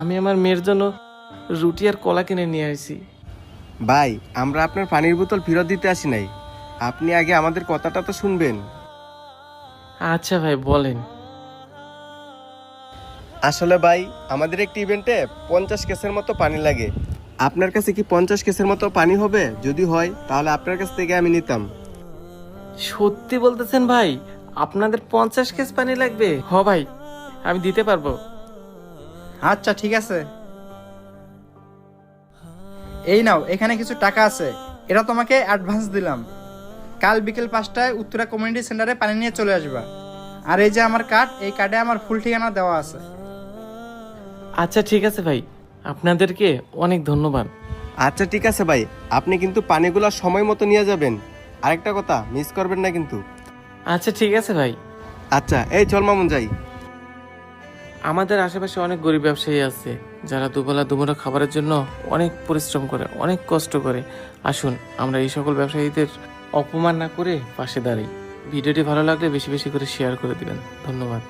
আমি আমার মেয়ের জন্য রুটি আর কলা কিনে নিয়ে আসি। ভাই, আমরা আপনার পানির বোতল ফেরত দিতে আসি নাই, আপনি আগে আমাদের কথাটা তো শুনবেন। আচ্ছা ভাই, বলেন। আসলে ভাই, আমাদের একটি ইভেন্টে 50 কেসের মতো পানি লাগে। আপনার কাছে কি 50 কেসের মতো পানি হবে? যদি হয় তাহলে আপনার কাছ থেকে আমি নিতাম। সত্যি বলতেছেন ভাই? আপনাদের 50 কেস পানি লাগবে? ভাই, আমি দিতে পারবো। আচ্ছা ঠিক আছে, এই নাও, এখানে কিছু টাকা আছে, এটা তোমাকে অ্যাডভান্স দিলাম। কাল বিকেল 5টায় উত্তরা কমিউনিটি সেন্টারে পানি নিয়ে চলে আসবা। আর এই যে আমার কার্ড, এই কার্ডে আমার ফুল ঠিকানা দেওয়া আছে। আচ্ছা ঠিক আছে ভাই, আপনাদেরকে অনেক ধন্যবাদ। আচ্ছা ঠিক আছে ভাই, আপনি কিন্তু পানিগুলো সময় মতো নিয়ে যাবেন। আরেকটা কথা, মিস করবেন না কিন্তু। আচ্ছা ঠিক আছে ভাই। আচ্ছা, এই চল মামুন যাই। আমাদের আশেপাশে অনেক গরিব ব্যবসায়ী আছে যারা দুবেলা দুমুঠো খাবারের জন্য অনেক পরিশ্রম করে, অনেক কষ্ট করে। আসুন আমরা এই সকল ব্যবসায়ীদের অপমান না করে পাশে দাঁড়াই। ভিডিওটি ভালো লাগলে বেশি বেশি করে শেয়ার করে দিবেন। ধন্যবাদ।